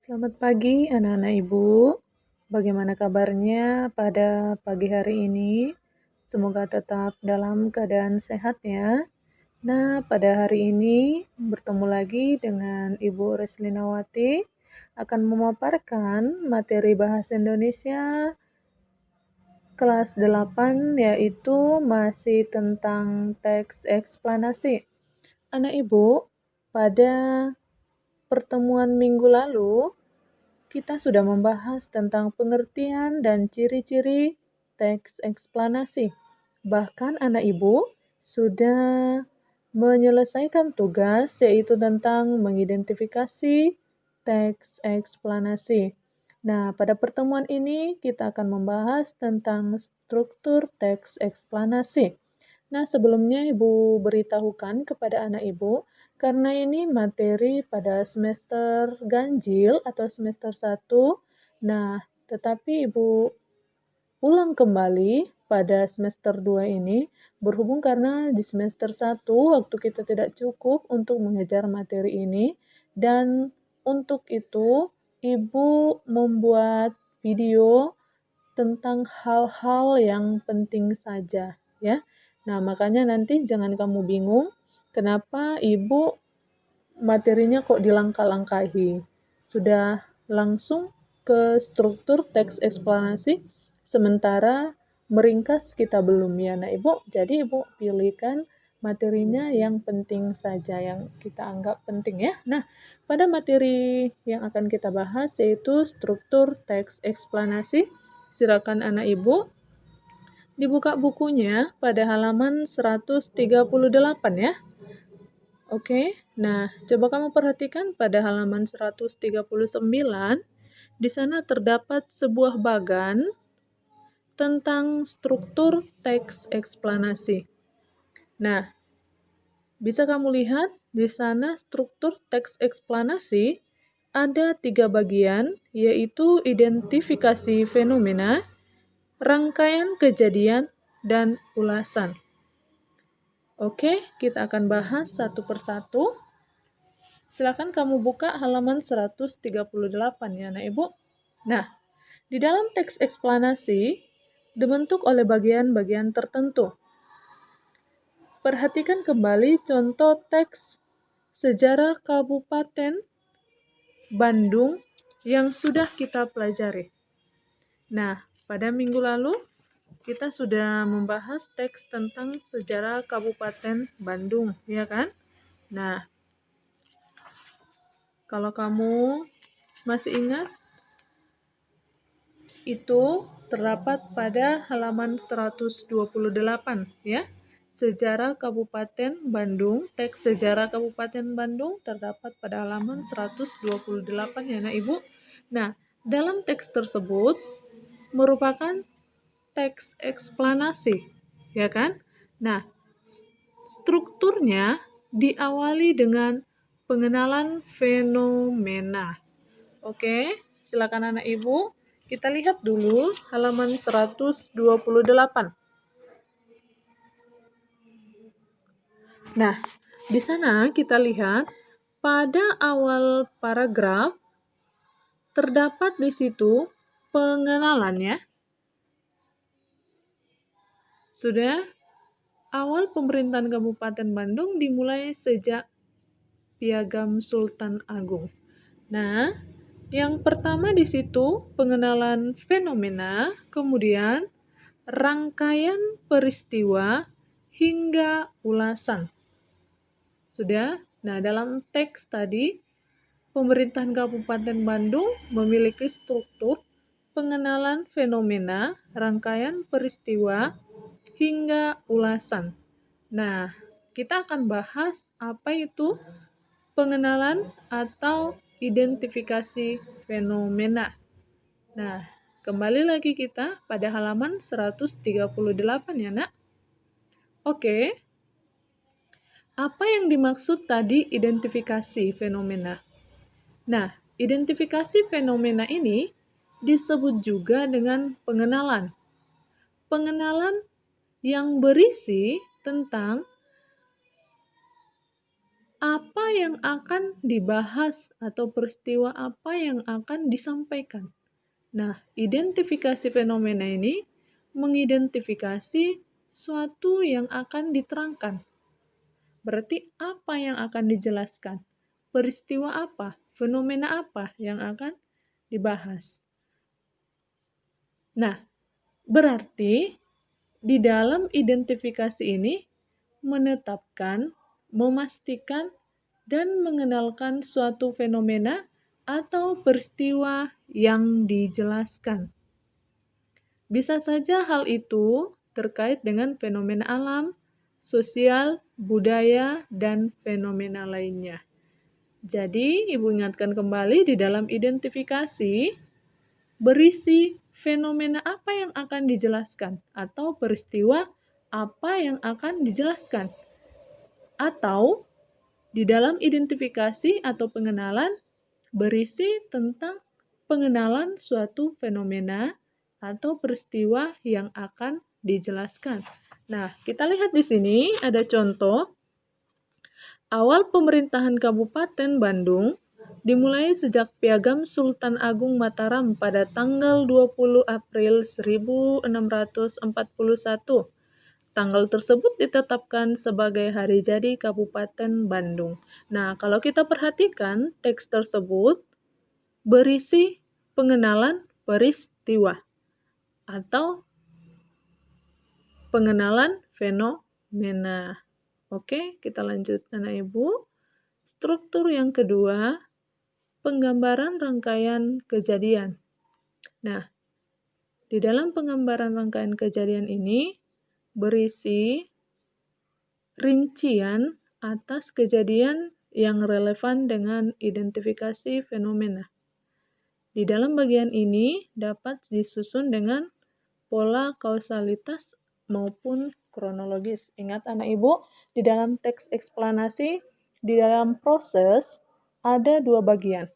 Selamat pagi anak-anak Ibu. Bagaimana kabarnya pada pagi hari ini? Semoga tetap dalam keadaan sehat ya. Nah, pada hari ini bertemu lagi dengan Ibu Reslinawati akan memaparkan materi bahasa Indonesia kelas 8 yaitu masih tentang teks eksplanasi. Anak Ibu, pada pertemuan minggu lalu kita sudah membahas tentang pengertian dan ciri-ciri teks eksplanasi. Bahkan anak ibu sudah menyelesaikan tugas yaitu tentang mengidentifikasi teks eksplanasi. Nah, pada pertemuan ini kita akan membahas tentang struktur teks eksplanasi. Nah, sebelumnya Ibu beritahukan kepada anak Ibu, karena ini materi pada semester ganjil atau semester 1. Nah, tetapi Ibu ulang kembali pada semester 2 ini, berhubung karena di semester 1 waktu kita tidak cukup untuk mengejar materi ini, dan untuk itu Ibu membuat video tentang hal-hal yang penting saja, ya. Nah, makanya nanti jangan kamu bingung kenapa Ibu materinya kok dilangkah-langkahi. Sudah langsung ke struktur teks eksplanasi, sementara meringkas kita belum ya, nah Ibu. Jadi Ibu pilihkan materinya yang penting saja, yang kita anggap penting ya. Nah, pada materi yang akan kita bahas yaitu struktur teks eksplanasi. Silakan anak Ibu dibuka bukunya pada halaman 138 ya. Oke, nah coba kamu perhatikan pada halaman 139, di sana terdapat sebuah bagan tentang struktur teks eksplanasi. Nah, bisa kamu lihat di sana struktur teks eksplanasi ada 3 bagian, yaitu identifikasi fenomena, rangkaian kejadian, dan ulasan. Oke, kita akan bahas satu persatu. Silakan kamu buka halaman 138 ya, Anak Ibu. Nah, di dalam teks eksplanasi dibentuk oleh bagian-bagian tertentu. Perhatikan kembali contoh teks sejarah Kabupaten Bandung yang sudah kita pelajari. Nah, pada minggu lalu kita sudah membahas teks tentang sejarah Kabupaten Bandung, ya kan? Nah, kalau kamu masih ingat, itu terdapat pada halaman 128 ya. Sejarah Kabupaten Bandung, teks sejarah Kabupaten Bandung terdapat pada halaman 128 ya Nak Ibu. Nah, dalam teks tersebut merupakan teks eksplanasi, ya kan? Nah, strukturnya diawali dengan pengenalan fenomena. Oke, silakan anak ibu. Kita lihat dulu halaman 128. Nah, di sana kita lihat pada awal paragraf terdapat di situ pengenalannya. Sudah, awal pemerintahan Kabupaten Bandung dimulai sejak Piagam Sultan Agung. Nah, yang pertama di situ pengenalan fenomena, kemudian rangkaian peristiwa hingga ulasan. Sudah? Nah, dalam teks tadi pemerintahan Kabupaten Bandung memiliki struktur pengenalan fenomena, rangkaian peristiwa hingga ulasan. Nah, kita akan bahas apa itu pengenalan atau identifikasi fenomena. Nah, kembali lagi kita pada halaman 138 ya, Nak. Oke. Apa yang dimaksud tadi identifikasi fenomena? Nah, identifikasi fenomena ini disebut juga dengan pengenalan. Pengenalan yang berisi tentang apa yang akan dibahas atau peristiwa apa yang akan disampaikan. Nah, identifikasi fenomena ini mengidentifikasi suatu yang akan diterangkan. Berarti apa yang akan dijelaskan? Peristiwa apa? Fenomena apa yang akan dibahas? Nah, berarti di dalam identifikasi ini menetapkan, memastikan, dan mengenalkan suatu fenomena atau peristiwa yang dijelaskan. Bisa saja hal itu terkait dengan fenomena alam, sosial, budaya, dan fenomena lainnya. Jadi, Ibu ingatkan kembali di dalam identifikasi berisi fenomena apa yang akan dijelaskan atau peristiwa apa yang akan dijelaskan. Atau di dalam identifikasi atau pengenalan berisi tentang pengenalan suatu fenomena atau peristiwa yang akan dijelaskan. Nah, kita lihat di sini ada contoh. Awal pemerintahan Kabupaten Bandung dimulai sejak Piagam Sultan Agung Mataram pada tanggal 20 April 1641. Tanggal tersebut ditetapkan sebagai hari jadi Kabupaten Bandung. Nah, kalau kita perhatikan teks tersebut berisi pengenalan peristiwa atau pengenalan fenomena. Oke, kita lanjutkan Ibu. Struktur yang kedua, penggambaran rangkaian kejadian. Nah, di dalam penggambaran rangkaian kejadian ini berisi rincian atas kejadian yang relevan dengan identifikasi fenomena. Di dalam bagian ini dapat disusun dengan pola kausalitas maupun kronologis. Ingat anak ibu, di dalam teks eksplanasi, di dalam proses ada dua bagian.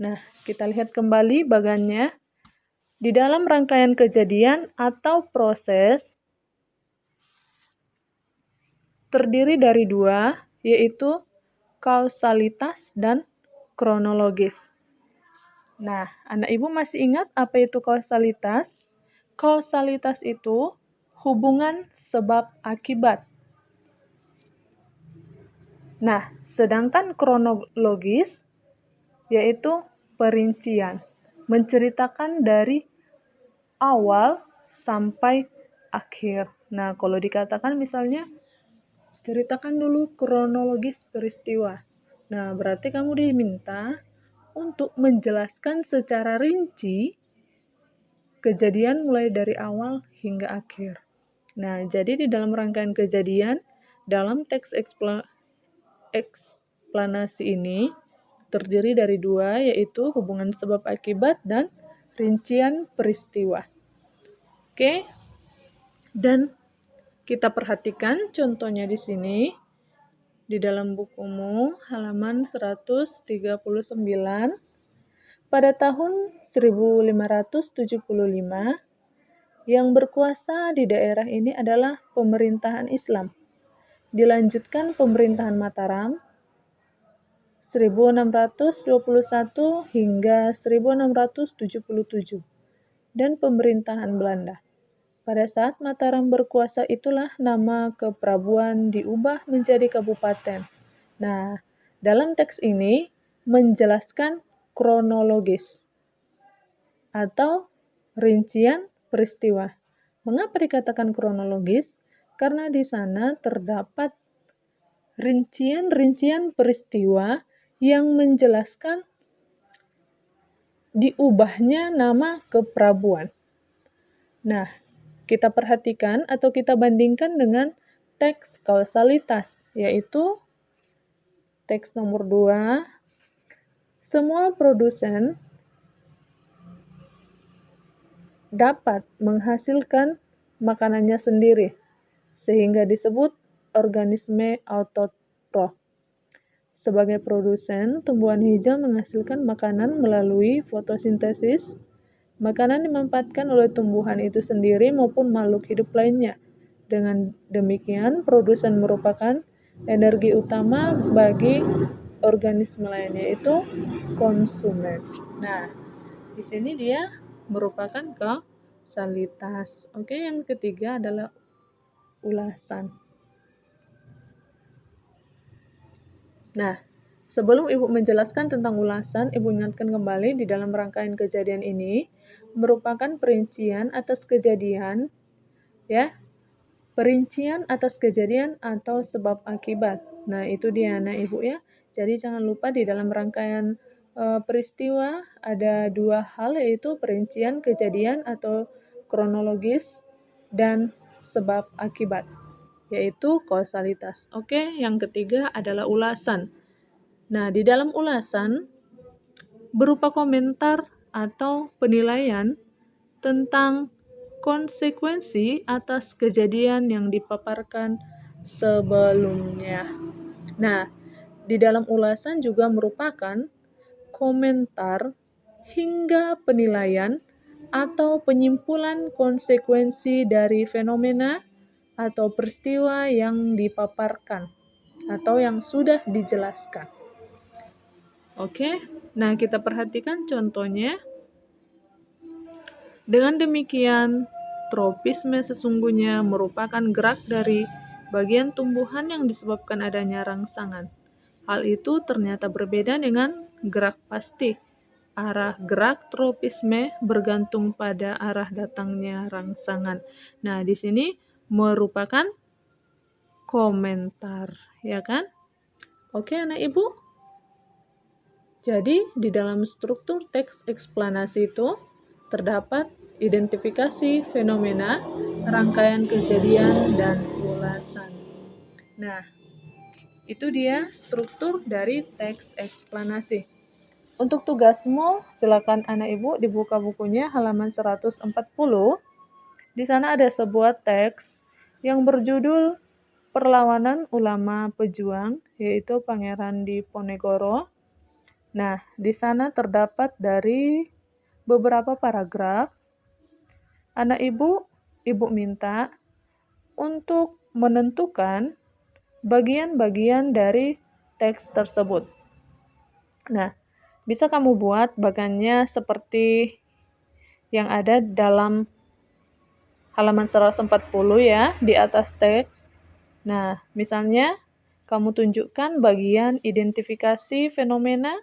Nah, kita lihat kembali bagannya. Di dalam rangkaian kejadian atau proses terdiri dari dua, yaitu kausalitas dan kronologis. Nah, anak ibu masih ingat apa itu kausalitas? Kausalitas itu hubungan sebab akibat. Nah, sedangkan kronologis yaitu perincian, menceritakan dari awal sampai akhir. Nah, kalau dikatakan misalnya, ceritakan dulu kronologis peristiwa. Nah, berarti kamu diminta untuk menjelaskan secara rinci kejadian mulai dari awal hingga akhir. Nah, jadi di dalam rangkaian kejadian, dalam teks eksplanasi ini terdiri dari dua, yaitu hubungan sebab akibat dan rincian peristiwa. Oke, dan kita perhatikan contohnya di sini. Di dalam bukumu halaman 139, pada tahun 1575 yang berkuasa di daerah ini adalah pemerintahan Islam. Dilanjutkan pemerintahan Mataram 1621 hingga 1677 dan pemerintahan Belanda. Pada saat Mataram berkuasa itulah nama keprabuan diubah menjadi kabupaten. Nah, dalam teks ini menjelaskan kronologis atau rincian peristiwa. Mengapa dikatakan kronologis? Karena di sana terdapat rincian-rincian peristiwa yang menjelaskan diubahnya nama keprabuan. Nah, kita perhatikan atau kita bandingkan dengan teks kausalitas, yaitu teks nomor 2, semua produsen dapat menghasilkan makanannya sendiri, sehingga disebut organisme autotrof. Sebagai produsen, tumbuhan hijau menghasilkan makanan melalui fotosintesis. Makanan dimanfaatkan oleh tumbuhan itu sendiri maupun makhluk hidup lainnya. Dengan demikian, produsen merupakan energi utama bagi organisme lain, yaitu konsumen. Nah, di sini dia merupakan kausalitas. Oke, yang ketiga adalah ulasan. Nah, sebelum Ibu menjelaskan tentang ulasan, Ibu ingatkan kembali di dalam rangkaian kejadian ini merupakan perincian atas kejadian, ya, perincian atas kejadian atau sebab akibat. Nah, itu dia anak Ibu ya. Jadi jangan lupa di dalam rangkaian peristiwa ada dua hal, yaitu perincian kejadian atau kronologis dan sebab akibat, yaitu kausalitas. Oke, yang ketiga adalah ulasan. Nah, di dalam ulasan berupa komentar atau penilaian tentang konsekuensi atas kejadian yang dipaparkan sebelumnya. Nah, di dalam ulasan juga merupakan komentar hingga penilaian atau penyimpulan konsekuensi dari fenomena atau peristiwa yang dipaparkan atau yang sudah dijelaskan. Oke, nah kita perhatikan contohnya. Dengan demikian, tropisme sesungguhnya merupakan gerak dari bagian tumbuhan yang disebabkan adanya rangsangan. Hal itu ternyata berbeda dengan gerak pasti. Arah gerak tropisme bergantung pada arah datangnya rangsangan. Nah, di sini merupakan komentar, ya kan? Oke, anak Ibu. Jadi, di dalam struktur teks eksplanasi itu terdapat identifikasi fenomena, rangkaian kejadian, dan ulasan. Nah, itu dia struktur dari teks eksplanasi. Untuk tugasmu, silakan anak Ibu dibuka bukunya halaman 140. Di sana ada sebuah teks yang berjudul Perlawanan Ulama Pejuang, yaitu Pangeran Diponegoro. Nah, di sana terdapat dari beberapa paragraf. Anak Ibu minta untuk menentukan bagian-bagian dari teks tersebut. Nah, bisa kamu buat bagannya seperti yang ada dalam halaman 140 ya, di atas teks. Nah, misalnya kamu tunjukkan bagian identifikasi fenomena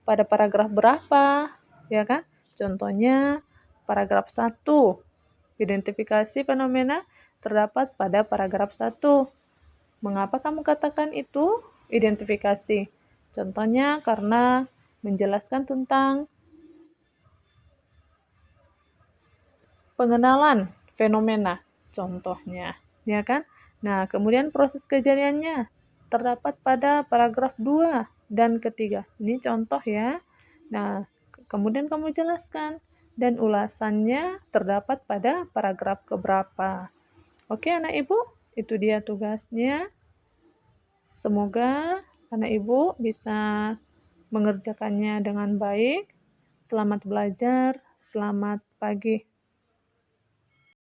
pada paragraf berapa, ya kan? Contohnya paragraf 1. Identifikasi fenomena terdapat pada paragraf 1. Mengapa kamu katakan itu identifikasi? Contohnya karena menjelaskan tentang pengenalan fenomena, contohnya, ya kan? Nah, kemudian proses kejadiannya terdapat pada paragraf 2 dan ketiga. Ini contoh ya. Nah, kemudian kamu jelaskan dan ulasannya terdapat pada paragraf keberapa. Oke, anak Ibu, itu dia tugasnya. Semoga anak Ibu bisa mengerjakannya dengan baik. Selamat belajar, selamat pagi.